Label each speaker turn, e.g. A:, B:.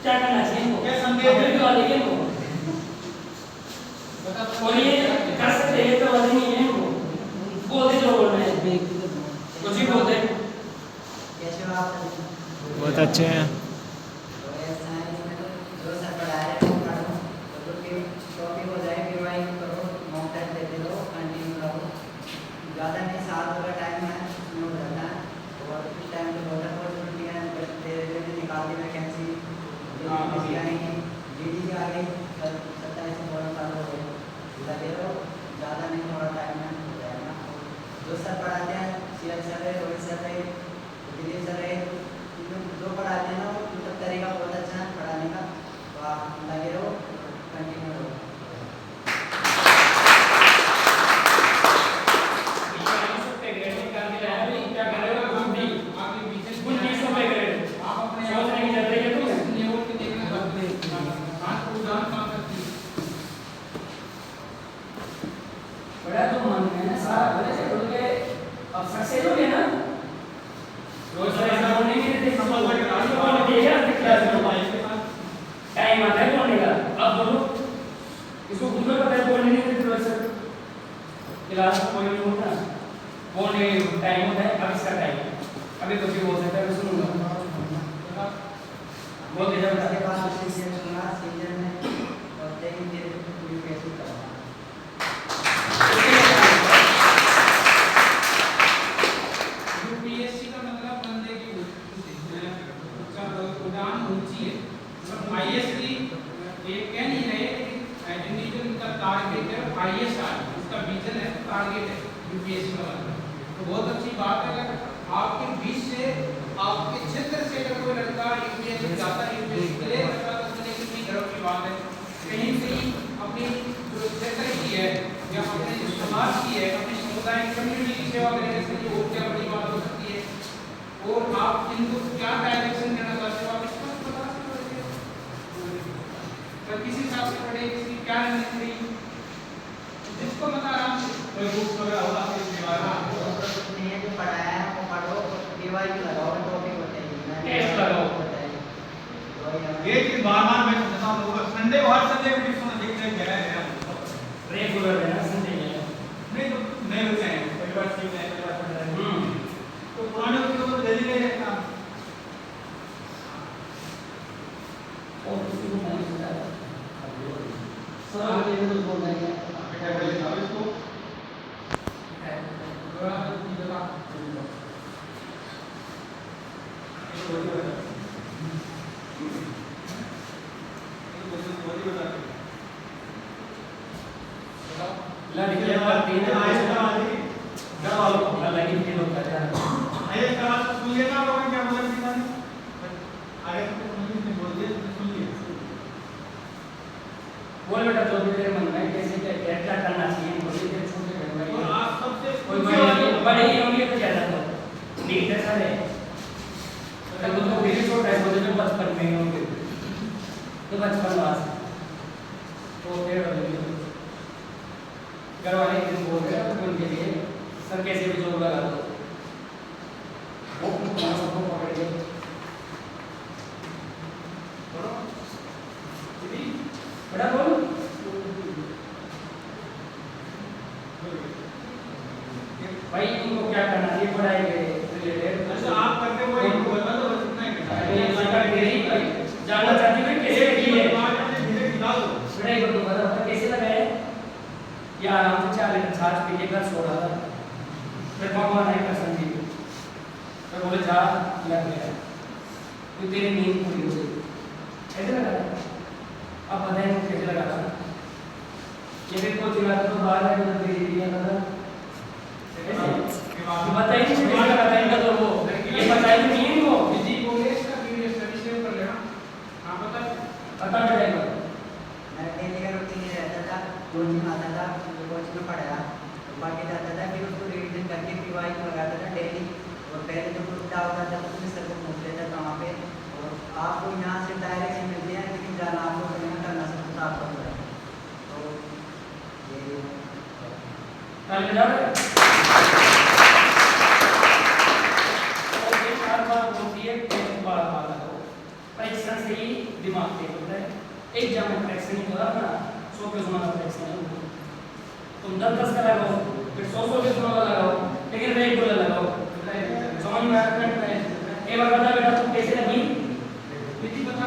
A: क्या करना चाहिए इनको?
B: क्या संदेश
A: तो वाले इनको और ये कर सकते हैं तो वाले नहीं है इनको बोलते जो बोल रहे हैं कुछ ही बोलते हैं।
C: कैसे हो आप?
D: बहुत अच्छे हैं।
C: तो ऐसा है इसमें तो जो सर पढ़ा रहे हैं वो पढ़ो, तो जो टॉपिक हो जाए रिवाइज करो, मॉक टेस्ट देते रहो, कंटिन्यू रहो। ज़्यादा नहीं, 7 का टाइम है, उसमें हो जाता है। और इस टाइम पे बहुत अपॉर्चुनिटी है, धीरे धीरे निकाल दी वैकेंसी आएंगी, जीडी की आ गई, 27 से फॉर्म चालू हो गए, लगे रहो, ज़्यादा नहीं, थोड़ा टाइम है, हो जाएगा। जो सर पढ़ाते हैं, सीएल सर है, रोहित सर है, दिलीप सर है, जो पढ़ाते हैं ना वो मतलब तरीका बहुत अच्छा है पढ़ाने का, तो आप लगे रहो, कंटिन्यू रहो।
A: बड़ा तो मन में ना सारा बड़े से बोल के अब सक्सेस हो गया ना रोज ऐसा होने के लिए समझ में आ गया क्लास में टाइम आता है बोलने का। अब बोलो इसको खुद को पता है बोलने नहीं देते रोज सर क्लास में कोई नहीं होता बोलने टाइम होता है। अब इसका टाइम अभी कुछ भी बोल सकता है मैं सुनूंगा बोल दे
C: उसके
A: जाओ।
C: बाद सीजन सुना, सीजन में और देखेंगे पूरी कैसे करना।
B: यूपीएससी का मतलब बंदे की उड़ान ऊंची है, आईएससी ये कह नहीं रहे लेकिन इंडिविजुअल का टारगेट है आईएसआर, उसका विजन है, टारगेट है यूपीएससी का मतलब। तो बहुत अच्छी बात है अगर आपके बीच से आपके क्षेत्र से अगर कोई लड़का यूपीएससी जाता है, यूपीएससी के लिए लड़का तो उसने कितनी गर्व की बात है। कहीं से ही अपनी जो क्षेत्र की है या अपने जो समाज की है, अपने समुदाय कम्युनिटी की सेवा करने से ये और क्या बड़ी बात हो सकती है। और आप इनको क्या डायरेक्शन देना चाहते हो आप इसको बता सकते हो। किसी हिसाब से पढ़े, किसी क्या नहीं, जिसको मतलब आराम से कोई बुक्स वगैरह होगा तो इसके बारे में
C: नहीं है, जो पढ़ाया है वो पढ़ो, रिवाइज लगाओ, टॉपिक बताइए,
A: टेस्ट लगाओ।
B: ये चीज बार-बार मैं समझता हूं लोगों को संडे हर संडे को किसी ने देखते हैं गया है
A: रेगुलर है ना संडे में
B: नहीं तो नहीं होते हैं कई बार सीख नहीं कई बार पढ़ रहे हैं तो पुराने लोगों को जल्दी नहीं रहता
A: और किसी को नहीं पता सर ये तो बोल रहे हैं
B: बेटा पहले अब इसको थोड़ा की जगह
A: लड़कियां पढ़ती हैं लड़की के लोग कहते हैं
B: आइए क्लास सुनिए ना लोगों क्या बोल रहे हैं आगे तो नहीं बोल दिए सुनिए
A: बोल बेटा जो भी तेरे मन में कैसे क्या क्या करना चाहिए बोलिए तेरे छोटे बहन
B: और
A: भाई
B: आप सबसे
A: कोई बड़े ही होंगे तो ज्यादा तो नीट ऐसा है अगर तो मेरे छोटा है बोले तो 55 में होंगे तो 55 वास तो फिर घर वाले किस बोल रहे हैं तो उनके लिए सर कैसे भी जॉब लगा दो वो सबको पकड़ के बड़ा बोल भाई इनको क्या करना चाहिए पढ़ाई के रिलेटेड।
B: अच्छा आप करते हो एक बोलना तो बस इतना ही
A: जानना चाहती हूँ कैसे की है
B: धीरे खिला दो
A: पढ़ाई को तो बता कैसे लगा है या आराम से 4 लीटर छाछ पी के घर सो रहा था फिर भगवान आई कसम दी फिर बोले जा लग गया तो तेरी नींद पूरी हो गई कैसे लगा अब बताएं कैसे लगा था ये भी कोई चिल्लाता तो बाहर है तो तेरी दिया था बताइए कैसे लगा था इनका तो वो ये बताइए नहीं वो
B: बिजी हो गए इसका वीडियो स्टडी सेव कर लेना हां
A: बता जाएगा
C: मेरा डेली का रूटीन ये रहता था, कोचिंग आता था, कोचिंग में पढ़ाया, बाकी जाता था, फिर उसको रिवीजन करके रिवाइज लगाता था डेली। और पहले जो टूटा होता था उसमें सर को पूछ लेता था वहाँ पे। और आपको यहाँ से डायरेक्शन मिलती है लेकिन जाना आपको पड़ेगा, करना सब कुछ आपको पड़ेगा। तो ये
A: कल में जाओगे और ये 4 बार होती है 5 बार वाला हो परीक्षण से ही दिमाग तेज होता है। एक जब मैं फ्रैक्शन ही करा ना 100 के ज़माना फ्रैक्शन है वो, तुम 10 का लगाओ फिर 100 के ज़माना लगाओ, लेकिन रेट बोला लगाओ समझ में आता है। एक बार बता बेटा तू कैसे लगी
B: बेटी बता